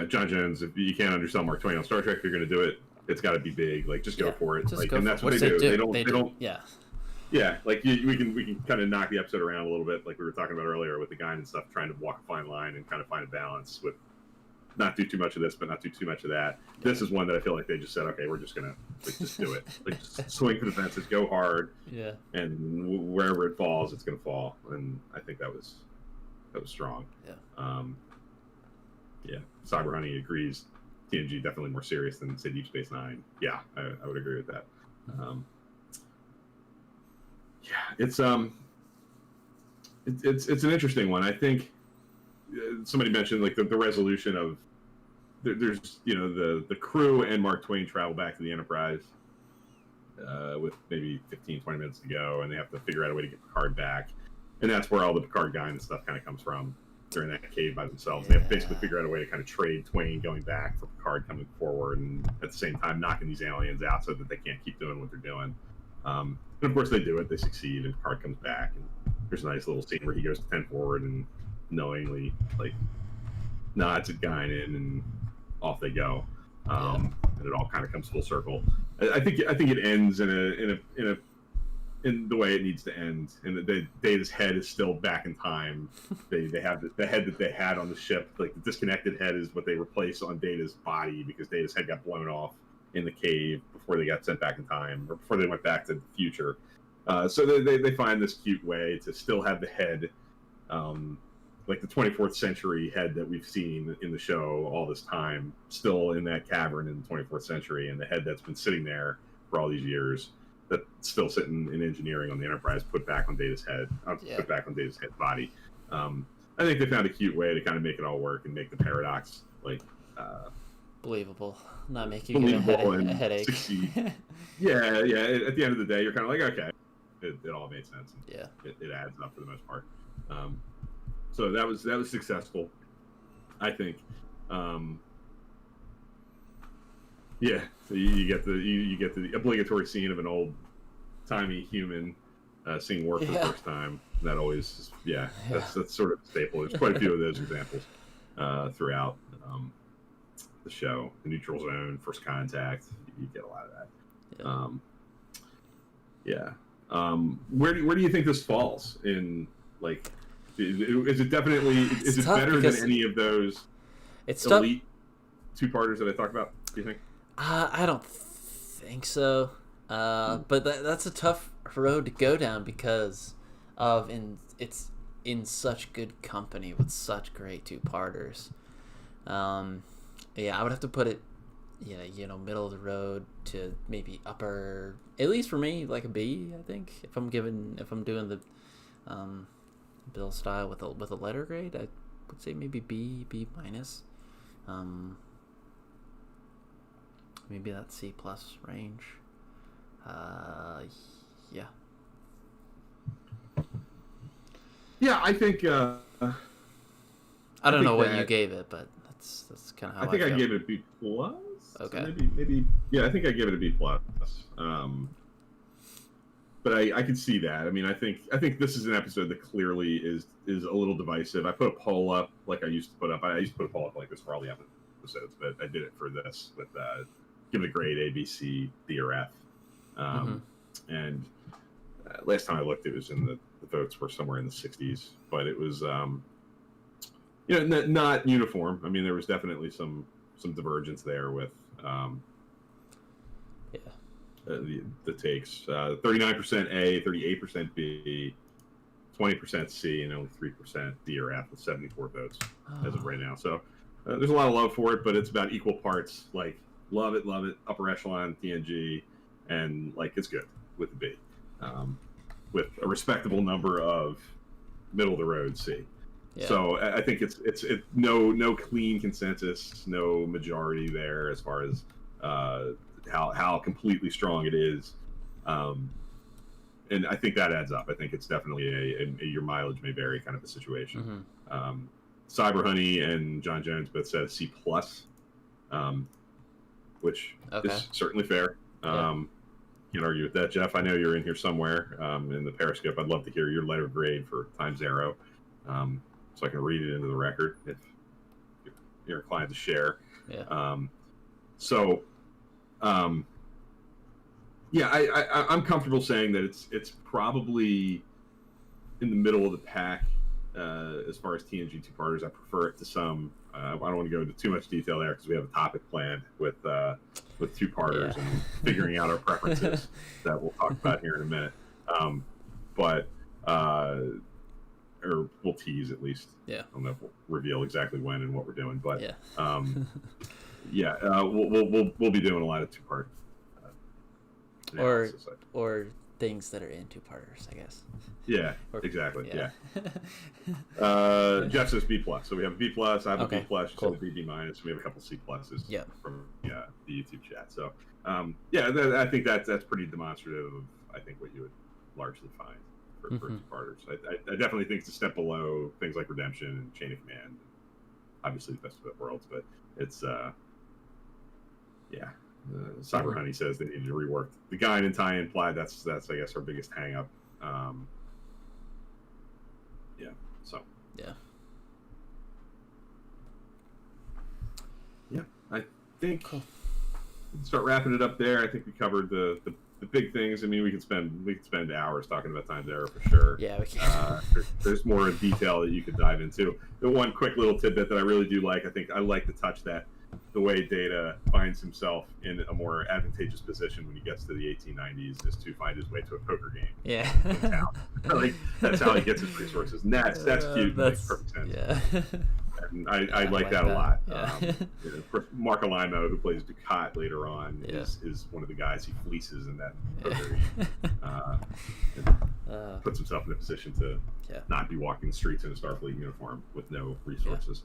John Jones, if you can't undersell Mark Twain on Star Trek, if you're going to do it, it's got to be big. Like, just go for it. Like, and that's what they do. They don't. Yeah, like we can kind of knock the episode around a little bit, like we were talking about earlier with the guy and stuff, trying to walk a fine line and kind of find a balance with not do too much of this, but not do too much of that. This is one that I feel like they just said, okay, we're just gonna just do it, like just swing for the fences, go hard, and wherever it falls, it's gonna fall. And I think that was strong. Cyber Honey agrees. TNG definitely more serious than, say, Deep Space Nine. Yeah, I would agree with that. It's an interesting one. I think somebody mentioned like the resolution of there's the crew and Mark Twain travel back to the Enterprise with maybe 15-20 minutes to go, and they have to figure out a way to get Picard back, and that's where all the Picard guy and stuff kind of comes from. They're in that cave by themselves. They have to basically figure out a way to kind of trade Twain going back for Picard coming forward, and at the same time knocking these aliens out so that they can't keep doing what they're doing. And of course they do it. They succeed, and Picard comes back. And there's a nice little scene where he goes to 10 forward and knowingly like nods at Guinan, and off they go. And it all kind of comes full circle. I think it ends in the way it needs to end, and Data's head is still back in time. They have the head that they had on the ship, like the disconnected head, is what they replace on Data's body, because Data's head got blown off in the cave before they got sent back in time, or before they went back to the future. So they find this cute way to still have the head, like the 24th century head that we've seen in the show all this time, still in that cavern in the 24th century, and the head that's been sitting there for all these years, that's still sitting in engineering on the Enterprise, put back on Data's head, put back on Data's head body. I think they found a cute way to kind of make it all work and make the paradox like
believable, not making you a headache.
Succeed. yeah. At the end of the day, you're kind of like, okay, it all made sense. And it adds up for the most part. So that was successful, I think. So you get the obligatory scene of an old timey human seeing work for the first time. That always, that's sort of a staple. There's quite a few of those examples throughout the show. The Neutral Zone, First Contact, you get a lot of that. Where do you think this falls in, like, is it better than any of those elite two-parters that I talked about, do you think?
I don't think so. But that's a tough road to go down because it's in such good company with such great two-parters. I would have to put it, middle of the road to maybe upper, at least for me, like a B. I think if I'm doing the Bill style with a letter grade, I would say maybe B minus. Maybe that C+ range.
Yeah, I think.
I don't know what you gave it, but that's kind of how I
think
I
gave it a B+.
Okay.
So maybe. Yeah, I think I gave it a B+. But I can see that. I mean, I think this is an episode that clearly is a little divisive. I put a poll up like I used to put up. I used to put a poll up like this for all the episodes, but I did it for this with give it a grade A, B, C, D, or F. And last time I looked, it was in the votes were somewhere in the 60s, but it was not uniform. I mean, there was definitely some divergence there with the takes. 39% A, 38% B, 20% C and only 3% D or F with 74 votes as of right now. So there's a lot of love for it, but it's about equal parts. Like love it, upper echelon TNG, and like it's good with the B, with a respectable number of middle of the road C. Yeah. So I think it's no clean consensus, no majority there as far as how completely strong it is. And I think that adds up. I think it's definitely a your mileage may vary kind of a situation. Mm-hmm. Cyber Honey and John Jones both said C+, which is certainly fair. Can't argue with that, Jeff. I know you're in here somewhere in the Periscope. I'd love to hear your letter grade for Times Arrow, so I can read it into the record if you're inclined to share. Yeah. I'm comfortable saying that it's probably in the middle of the pack as far as TNG two-parters. I prefer it to some. I don't want to go into too much detail there because we have a topic planned with two-parters and figuring out our preferences that we'll talk about here in a minute. Or we'll tease at least. Yeah. I don't know if we'll reveal exactly when and what we're doing, but we'll be doing a lot of two-part.
Or things that are in two-parters, I guess.
Yeah, exactly. Yeah. Jeff says B+. So we have a B+. I have a B+. You said a B-. We have a couple C+. From the YouTube chat. So, I think that's pretty demonstrative of, I think, what you would largely find for two-parters. I definitely think it's a step below things like Redemption and Chain of Command. Obviously, the best of both worlds, but it's, Cyber Honey says they needed to rework the guide and tie implied. That's I guess our biggest hang up. I think start wrapping it up there. I think we covered the big things. I mean, we could spend hours talking about Times Arrow for sure.
Yeah, we can.
There's more detail that you could dive into. The one quick little tidbit that I really do like, I think I like to touch that. The way Data finds himself in a more advantageous position when he gets to the 1890s is to find his way to a poker game.
Yeah.
In town. Like, that's how he gets his resources. And that's cute. Makes perfect sense.
Yeah.
And I like that a lot. Yeah. Of course, Mark Alimo, who plays Ducat later on, is one of the guys he fleeces in that poker game. Puts himself in a position to not be walking the streets in a Starfleet uniform with no resources.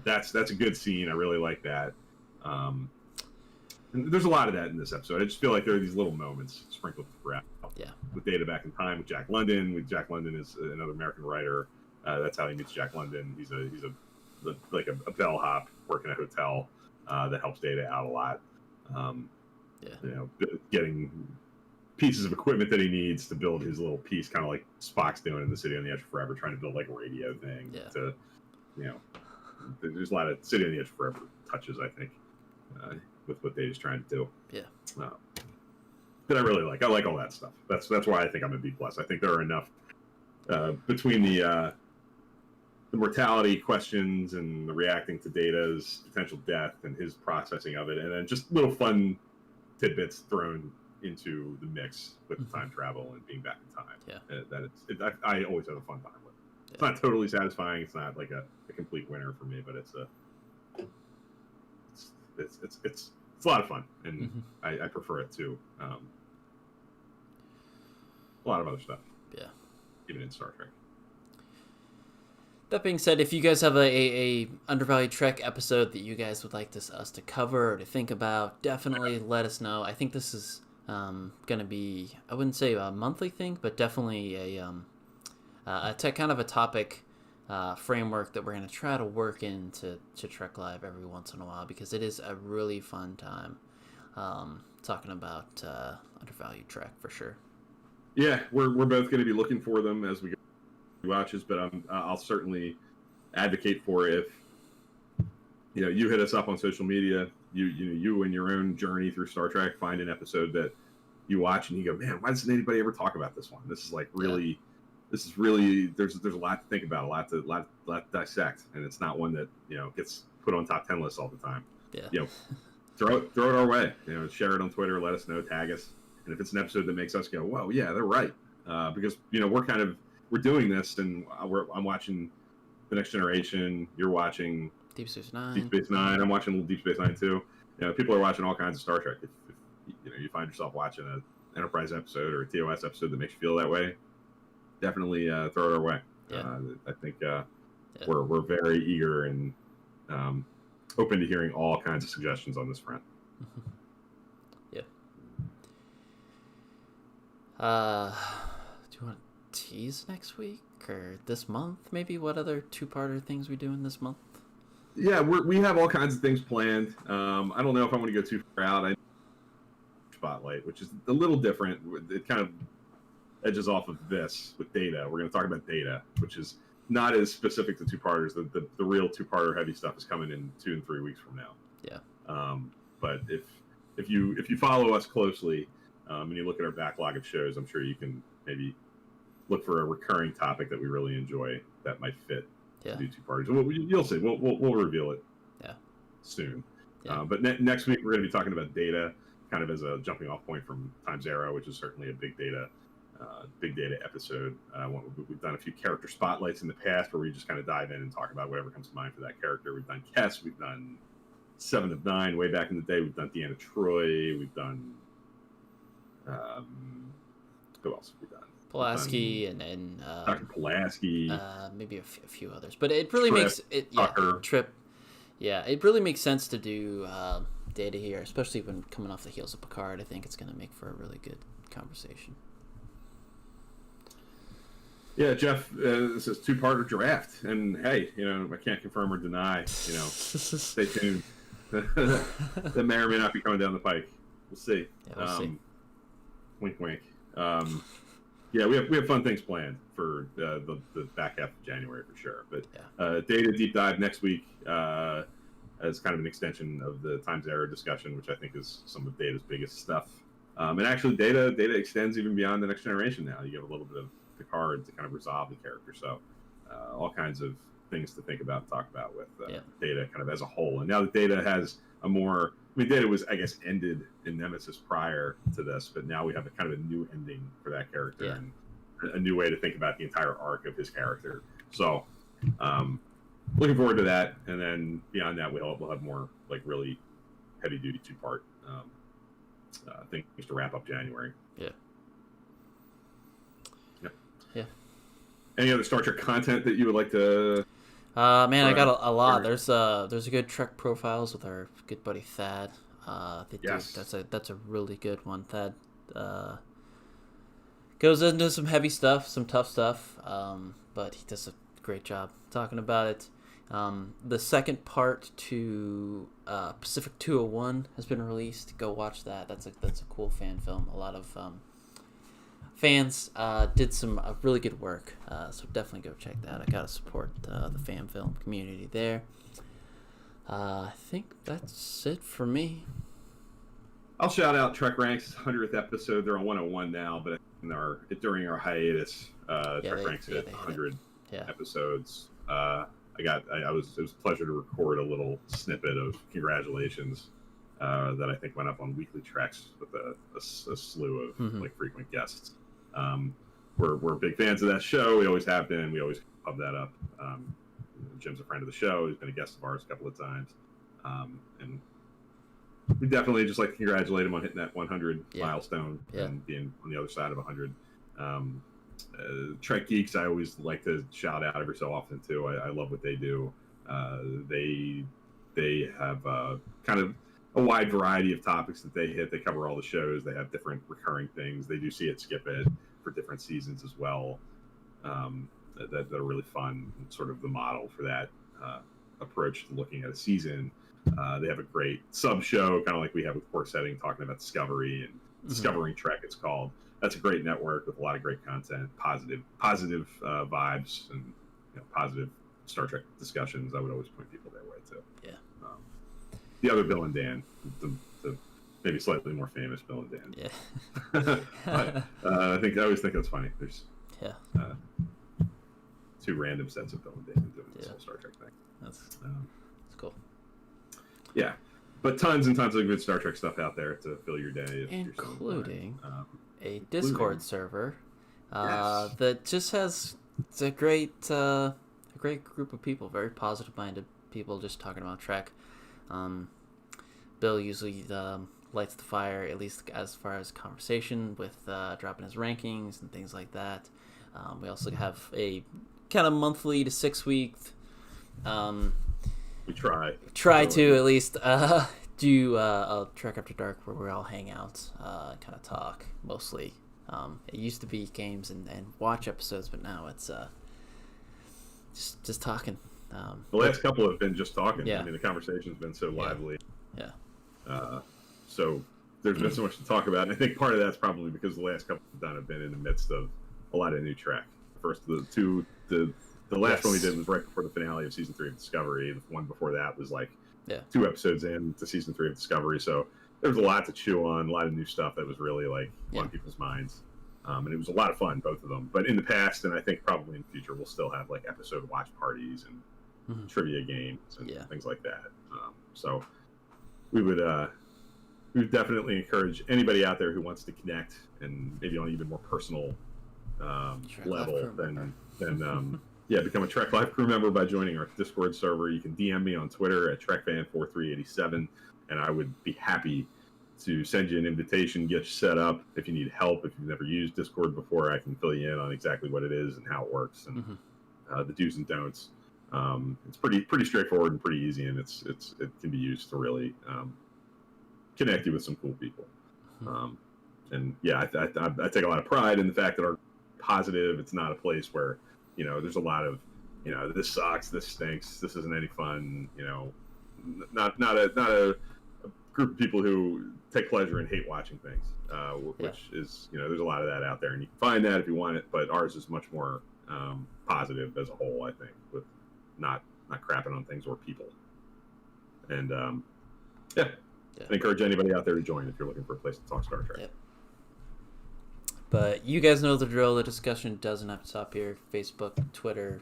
That's a good scene. I really like that. And there's a lot of that in this episode. I just feel like there are these little moments sprinkled throughout.
Yeah.
With Data back in time, with Jack London. Jack London is another American writer. That's how he meets Jack London. He's a bellhop working at a hotel that helps Data out a lot. Getting pieces of equipment that he needs to build his little piece, kind of like Spock's doing in the City on the Edge of Forever, trying to build like a radio thing. Yeah. There's a lot of City on the Edge of Forever touches, I think, with what Data's trying to do.
Yeah.
That I really like. I like all that stuff. That's why I think I'm a B+. I think there are enough between the mortality questions and the reacting to Data's potential death and his processing of it, and then just little fun tidbits thrown into the mix with time travel and being back in time. Yeah. I always have a fun time with it. Yeah. It's not totally satisfying. It's not like a complete winner for me, but it's a lot of fun, and I prefer it to a lot of other stuff.
Yeah.
Even in Star Trek.
That being said, if you guys have a Undervalued Trek episode that you guys would like us to cover or to think about, definitely let us know. I think this is going to be, I wouldn't say a monthly thing, but definitely kind of a topic framework that we're going to try to work into Trek Live every once in a while, because it is a really fun time talking about Undervalued Trek for sure.
Yeah, we're both going to be looking for them as we go watches, but I'll certainly advocate for if you hit us up on social media, you in your own journey through Star Trek find an episode that you watch and you go, man, why doesn't anybody ever talk about this one? This is like really this is really there's a lot to think about, a lot to dissect, and it's not one that gets put on top 10 lists all the time. Throw it our way, share it on Twitter, let us know, tag us, and if it's an episode that makes us go, whoa, yeah, they're right, because we're kind of we're doing this, and I'm watching The Next Generation. You're watching
Deep Space Nine.
Deep Space Nine. I'm watching Deep Space Nine too. People are watching all kinds of Star Trek. If you find yourself watching an Enterprise episode or a TOS episode that makes you feel that way, definitely throw it our way.
Yeah.
I think we're very eager and open to hearing all kinds of suggestions on this front.
Yeah. Do you want to tease next week or this month? Maybe what other two-parter things we doing this month?
Yeah, we have all kinds of things planned. I don't know if I want to go too far out. Spotlight, which is a little different. It kind of edges off of this with Data. We're going to talk about Data, which is not as specific to two-parters. The real two-parter heavy stuff is coming in 2 and 3 weeks from now.
Yeah.
But if you follow us closely and you look at our backlog of shows, I'm sure you can maybe look for a recurring topic that we really enjoy that might fit to do two-parters. You'll see. We'll reveal it. Soon.
Yeah.
But next week we're going to be talking about Data, kind of as a jumping off point from Times Arrow, which is certainly a big data episode. We've done a few character spotlights in the past where we just kind of dive in and talk about whatever comes to mind for that character. We've done Kess, we've done 7 of 9 way back in the day. We've done Deanna Troi. We've done who else have we done?
Pulaski and
Dr. Pulaski.
Maybe a few others, but it really makes it Trip. Yeah, it really makes sense to do Data here, especially when coming off the heels of Picard. I think it's going to make for a really good conversation. Yeah,
Jeff, this is two-parter draft, and hey, I can't confirm or deny. Stay tuned. That may or may not be coming down the pike. We'll see.
Yeah, we'll see.
Wink, wink. Yeah, we have fun things planned for the back half of January for sure. But Data deep dive next week as kind of an extension of the Times Arrow discussion, which I think is some of Data's biggest stuff. And actually, Data extends even beyond the Next Generation now. You get a little bit of Picard to kind of resolve the character. So all kinds of things to think about and talk about with Data kind of as a whole. And now that Data has a more... Data was, I guess, ended in Nemesis prior to this, but now we have a kind of a new ending for that character and a new way to think about the entire arc of his character. So, looking forward to that. And then beyond that, we'll have more like really heavy-duty two-part things to wrap up January.
Yeah.
Any other Star Trek content that you would like to?
Man, I got a lot. There's a good Trek profiles with our good buddy Thad. That's a really good one. Thad goes into some heavy stuff, some tough stuff, but he does a great job talking about it. The second part to Pacific 201 has been released. Go watch that. That's a cool fan film. A lot of fans did some really good work, so definitely go check that. I gotta support the fan film community there. I think that's it for me.
I'll shout out Trek Ranks 100th episode. They're on 101 now, but during our hiatus, Trek Ranks hit 100 episodes. It was a pleasure to record a little snippet of congratulations that I think went up on Weekly Treks with a slew of frequent guests. We're big fans of that show. We always have been. We always pub that up. Jim's a friend of the show. He's been a guest of ours a couple of times. And we definitely just like to congratulate him on hitting that 100 milestone and being on the other side of 100. Trek Geeks, I always like to shout out every so often too. I love what they do. They have kind of a wide variety of topics that they hit. They cover all the shows. They have different recurring things. They do See It, Skip It for different seasons as well. That are really fun. Sort of the model for that approach to looking at a season. They have a great sub show, kind of like we have with Core Setting, talking about Discovery and Discovering Trek. It's called. That's a great network with a lot of great content, positive vibes, and positive Star Trek discussions. I would always point people their way too.
Yeah.
The other Bill and Dan, the maybe slightly more famous Bill and Dan.
Yeah.
But, I always think that's funny. There's 2 random sets of Bill and Dan doing this whole Star Trek thing.
That's cool.
Yeah, but tons and tons of good Star Trek stuff out there to fill your day,
including a Discord server
Yes.
that just has it's a great group of people, very positive minded people just talking about Trek. Bill usually lights the fire, at least as far as conversation, with dropping his rankings and things like that. We also have a kind of monthly to 6 week.
We try.
To at least do a Trek After Dark where we all hang out, kind of talk mostly. It used to be games and watch episodes, but now it's just talking.
The last couple have been just talking.
Yeah.
I mean, the conversation's been so lively.
Yeah.
So there's been so much to talk about, and I think part of that's probably because the last couple we've done have been in the midst of a lot of new Trek. First, the last one we did was right before the finale of season 3 of Discovery. The one before that was like 2 episodes in to season 3 of Discovery. So there was a lot to chew on, a lot of new stuff that was really like on people's minds. And it was a lot of fun, both of them. But in the past, and I think probably in the future, we'll still have like episode watch parties and trivia games and things like that. So we would definitely encourage anybody out there who wants to connect and maybe on an even more personal level than become a Trek Live crew member by joining our Discord server. You can DM me on Twitter at TrekFan4387, and I would be happy to send you an invitation, get you set up. If you need help, if you've never used Discord before, I can fill you in on exactly what it is and how it works and the do's and don'ts. It's pretty straightforward and pretty easy, and it can be used to really connect you with some cool people. And yeah, I take a lot of pride in the fact that our positive. It's not a place where there's a lot of this sucks, this stinks, this isn't any fun. Not a group of people who take pleasure in hate watching things, which is there's a lot of that out there, and you can find that if you want it. But ours is much more positive as a whole, I think, with not crapping on things or people. And I encourage anybody out there to join if you're looking for a place to talk Star Trek.
Yep. But you guys know the drill. The discussion doesn't have to stop here. Facebook, Twitter,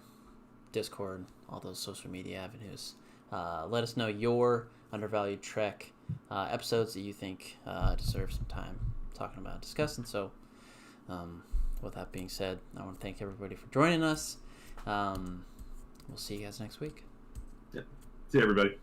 Discord, all those social media avenues. Let us know your undervalued Trek episodes that you think deserve some time talking about, discussing. So, with that being said, I want to thank everybody for joining us. We'll see you guys next week.
Yeah. See you, everybody.